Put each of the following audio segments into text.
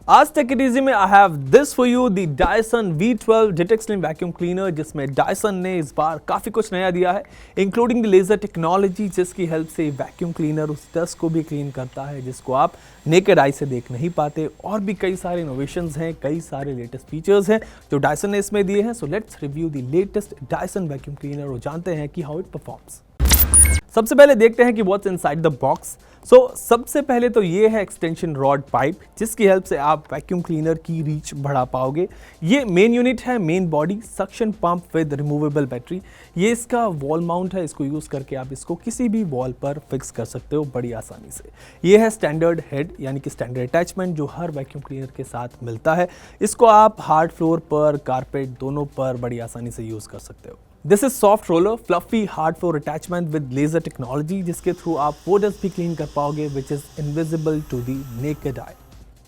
आज take it easy में I have this for you, the Dyson V12 detect slim vacuum cleaner, जिसमें Dyson ने इस बार काफ़ी कुछ नया दिया है, इंक्लूडिंग द लेज़र टेक्नोलॉजी, जिसकी हेल्प से वैक्यूम क्लीनर उस डस्ट को भी क्लीन करता है जिसको आप नेकेड आई से देख नहीं पाते। और भी कई सारे इनोवेशंस हैं, कई सारे लेटेस्ट फीचर्स हैं जो डायसन ने इसमें दिए हैं। So let's review the latest Dyson vacuum cleaner और जानते हैं कि हाउ इट परफॉर्म्स। सबसे पहले देखते हैं कि व्हाट्स इनसाइड द बॉक्स। सबसे पहले तो ये है एक्सटेंशन रॉड पाइप, जिसकी हेल्प से आप वैक्यूम क्लीनर की रीच बढ़ा पाओगे। ये मेन यूनिट है, main body suction pump with removable battery. ये इसका वॉल माउंट है, इसको यूज़ करके आप इसको किसी भी वॉल पर फिक्स कर सकते हो बड़ी आसानी से। ये है स्टैंडर्ड हेड, यानी कि स्टैंडर्ड अटैचमेंट जो हर वैक्यूम क्लीनर के साथ मिलता है। इसको आप हार्ड फ्लोर पर, कारपेट, दोनों पर बड़ी आसानी से यूज़ कर सकते हो। This is soft roller fluffy hard floor attachment with laser technology, जिसके थ्रू आप वो डस्ट भी क्लीन कर पाओगे which is invisible to the naked eye.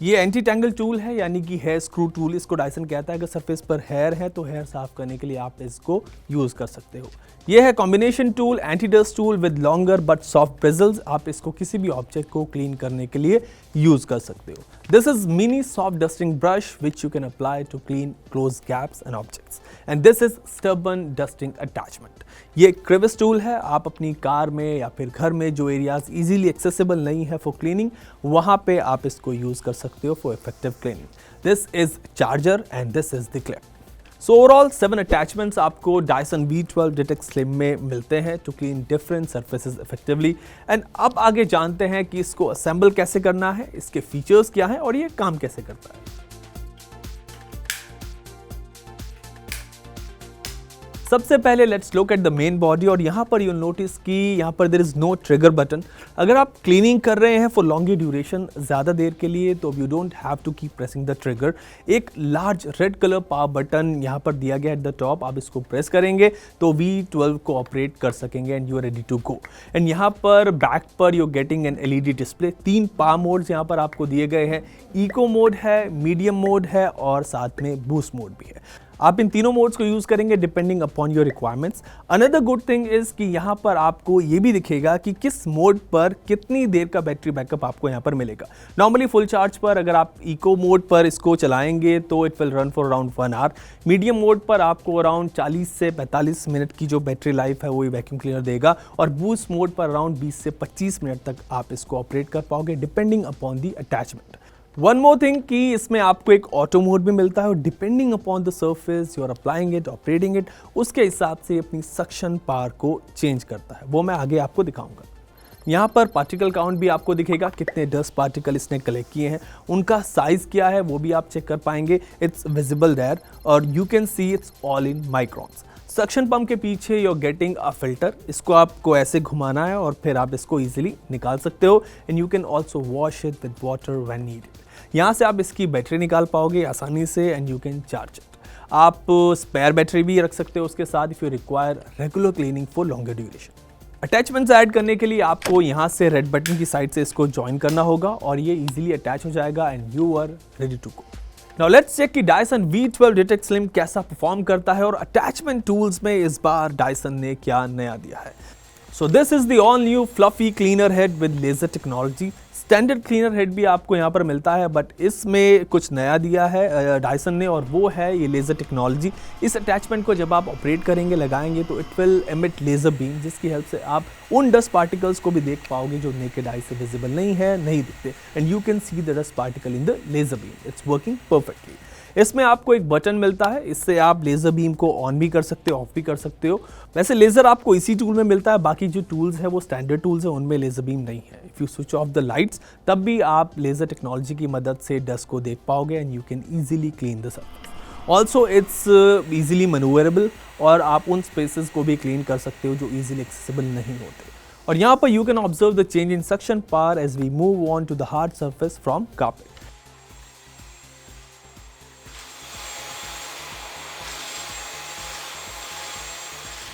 ये एंटी टैंगल टूल है, यानी कि हेयर स्क्रू टूल इसको डायसन कहता है। अगर सरफेस पर हेयर है तो हेयर साफ करने के लिए आप इसको यूज कर सकते हो। ये है combination tool, anti dust tool with longer but soft bristles. आप इसको किसी भी ऑब्जेक्ट को क्लीन करने के लिए यूज कर सकते हो। This is mini soft dusting brush which you can apply to clean close gaps and objects. And this is stubborn dusting attachment. ये क्रिविस टूल है, आप अपनी कार में या फिर घर में जो एरियाज इजीली एक्सेसिबल नहीं है फॉर क्लीनिंग, वहां पे आप इसको यूज कर सकते हो for effective cleaning. This is charger and this is the clip. So overall 7 attachments आपको डायसन V12 डिटेक्ट स्लिम में मिलते हैं to clean different surfaces effectively. And अब आगे जानते हैं कि इसको असेंबल कैसे करना है, इसके फीचर्स क्या हैं और ये काम कैसे करता है। सबसे पहले let's look at the main body, और यहाँ पर यू नोटिस कि यहाँ पर there is no trigger button. अगर आप क्लीनिंग कर रहे हैं फॉर लॉन्गर ड्यूरेशन, ज़्यादा देर के लिए, तो you don't have to keep pressing the trigger. एक large red colour power button यहाँ पर दिया गया एट द टॉप, आप इसको प्रेस करेंगे तो V12 को ऑपरेट कर सकेंगे and you are ready to go. And यहाँ पर बैक पर you getting an LED display. 3 power modes यहाँ पर आपको दिए गए हैं, इको मोड है, मीडियम मोड है और साथ में बूस्ट मोड भी है। आप इन तीनों मोड्स को यूज करेंगे depending upon your requirements. Another good thing is कि यहाँ पर आपको ये भी दिखेगा कि किस मोड पर कितनी देर का बैटरी बैकअप आपको यहाँ पर मिलेगा। नॉर्मली फुल चार्ज पर अगर आप इको मोड पर इसको चलाएंगे तो it will run for around 1 hour. Medium mode पर आपको अराउंड 40 से 45 मिनट की जो बैटरी लाइफ है वो ये वैक्यूम क्लीनर देगा, और बूस्ट मोड पर अराउंड 20 से 25 मिनट तक आप इसको ऑपरेट कर पाओगे depending upon the attachment. One more thing कि इसमें आपको एक ऑटो मोड भी मिलता है, और depending upon the surface you are applying it, operating it, उसके हिसाब से अपनी सक्शन पावर को चेंज करता है। वो मैं आगे आपको दिखाऊंगा। यहाँ पर पार्टिकल काउंट भी आपको दिखेगा, कितने डस्ट पार्टिकल इसने कलेक्ट किए हैं, उनका साइज क्या है वो भी आप चेक कर पाएंगे। इट्स विजिबल देयर और you can see it's all in microns. Suction pump के पीछे you are getting a filter, इसको आपको ऐसे घुमाना है और फिर आप इसको इजीली निकाल सकते हो। And you can also wash it with water when needed. यहाँ से आप इसकी बैटरी निकाल पाओगे आसानी से and you can charge it. आप स्पेयर बैटरी भी रख सकते हो उसके साथ if you require regular cleaning for longer duration. Attachments add करने के लिए आपको यहाँ से रेड बटन की साइड से इसको ज्वाइन करना होगा और ये इजीली अटैच हो जाएगा and you are ready to go. Now let's check कि डायसन V12 डिटेक्ट स्लिम कैसा परफॉर्म करता है और अटैचमेंट टूल्स में इस बार डायसन ने क्या नया दिया है। So this is the all new fluffy cleaner head with laser technology. Standard cleaner head भी आपको यहाँ पर मिलता है, बट इसमें कुछ नया दिया है डायसन ने, और वो है ये लेज़र टेक्नोलॉजी। इस अटैचमेंट को जब आप ऑपरेट करेंगे, लगाएंगे, तो it will emit laser beam, जिसकी हेल्प से आप उन डस्ट पार्टिकल्स को भी देख पाओगे जो नेकेड आई से विजिबल नहीं है, नहीं दिखते। And you can see the dust particle in the laser beam. It's working perfectly. इसमें आपको एक बटन मिलता है, इससे आप लेज़र बीम को ऑन भी कर सकते हो, ऑफ भी कर सकते हो। वैसे लेज़र आपको इसी टूल में मिलता है, बाकी जो टूल्स है वो स्टैंडर्ड टूल्स है, उनमें लेज़र बीम नहीं है। If you switch off the lights तब भी आप लेज़र टेक्नोलॉजी की मदद से डस्ट को देख पाओगे and you can easily clean the surface. Also it's easily manoeuvrable, और आप उन स्पेसेस को भी क्लीन कर सकते हो जो ईजिली एक्सेसिबल नहीं होते। और यहाँ पर you can observe the change in suction power as we move on to the hard surface from carpet.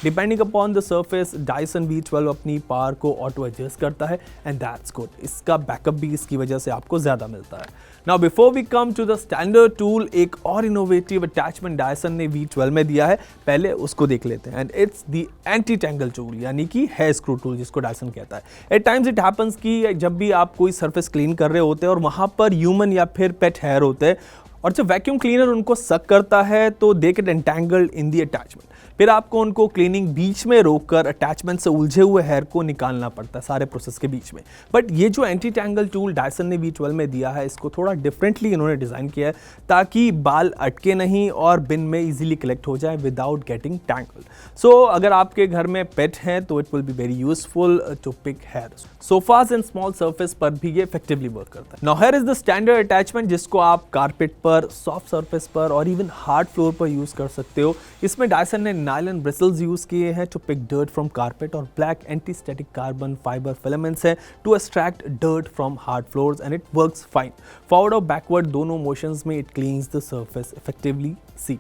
Depending upon the surface Dyson V12 अपनी पावर को ऑटो एडजस्ट करता है एंड दैट्स गुड। इसका बैकअप भी इसकी वजह से आपको ज़्यादा मिलता है। Now before we come to the standard tool, एक और इनोवेटिव अटैचमेंट डायसन ने V12 में दिया है, पहले उसको देख लेते हैं। And it's the anti tangle tool, यानी कि हेयर स्क्रू टूल जिसको डायसन कहता है। एट टाइम्स इट हैपन्स कि जब भी आप कोई सरफेस क्लीन कर रहे होते हैं और वहाँ पर ह्यूमन या फिर पेट हेयर होते हैं और जब वैक्यूम क्लीनर उनको सक करता है तो they get entangled in the attachment. फिर आपको उनको क्लीनिंग बीच में रोककर अटैचमेंट से उलझे हुए हेयर को निकालना पड़ता है सारे प्रोसेस के बीच में। बट ये जो एंटी टैंगल टूल डायसन ने V12 में दिया है, इसको थोड़ा डिफरेंटली इन्होंने डिज़ाइन किया है ताकि बाल अटके नहीं और बिन में इजीली कलेक्ट हो जाए विदाउट गेटिंग टैंगल। सो अगर आपके घर में पेट हैं तो it will be very useful to pick hair. Sofas and small surface पर भी ये इफेक्टिवली वर्क करता है। Now here is the standard attachment जिसको आप कारपेट पर, सॉफ्ट सर्फेस पर और इवन हार्ड फ्लोर पर यूज कर सकते हो। इसमें डायसन ने नायलॉन ब्रिसल्स यूज किए हैं to pick dirt from carpet और black anti static carbon fibre filaments है to extract dirt from hard floors and it works fine. Forward और बैकवर्ड दोनों मोशंस में it cleans the surface effectively. See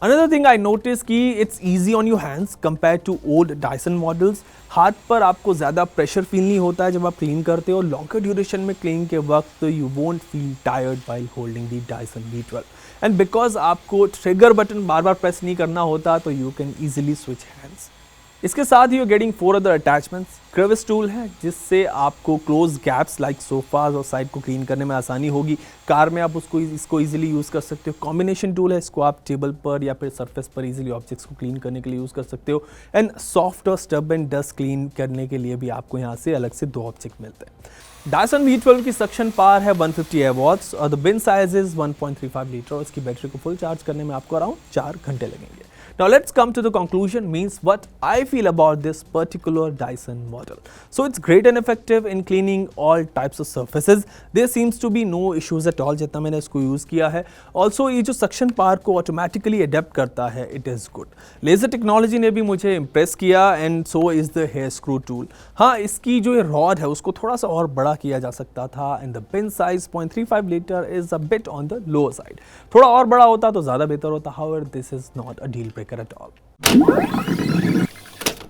Another thing I noticed कि it's easy on your hands compared to old Dyson models। हाथ पर आपको ज़्यादा pressure feel नहीं होता है जब आप क्लीन करते हो। लॉन्गर ड्यूरेशन में क्लीन के वक्त you won't feel tired while holding the Dyson V12 and because आपको ट्रिगर बटन बार बार प्रेस नहीं करना होता तो you can easily switch hands. इसके साथ ही you getting 4 other attachments. Crevice tool है जिससे आपको क्लोज गैप्स लाइक सोफाज और साइड को क्लीन करने में आसानी होगी। कार में आप इसको इजीली यूज़ कर सकते हो। कॉम्बिनेशन टूल है, इसको आप टेबल पर या फिर सरफेस पर इजीली ऑब्जेक्ट्स को क्लीन करने के लिए यूज़ कर सकते हो। एंड सॉफ्ट और स्टब एंड डस्ट क्लीन करने के लिए भी आपको यहाँ से अलग से 2 ऑब्जेक्ट मिलते हैं। डायसन V12 की सक्शन पावर है 150 एवॉट्स और the bin size is 1.35 litre और इसकी बैटरी को फुल चार्ज करने में आपको अराउंड 4 घंटे लगेंगे। Now let's come to the conclusion, means what I feel about this particular Dyson model. So it's great and effective in cleaning all types of surfaces. There seems to be no issues at all जितना मैंने इसको use किया है। Also ये जो suction power को automatically adapt करता है, it is good. Laser technology ने भी मुझे इम्प्रेस किया and so is the hair screw tool. हाँ, इसकी जो रॉड है उसको थोड़ा सा और बड़ा किया जा सकता था and the bin size 0.35 litre is a bit on the lower side. थोड़ा और बड़ा होता तो ज़्यादा बेहतर होता। However, this is not a deal breaker at all.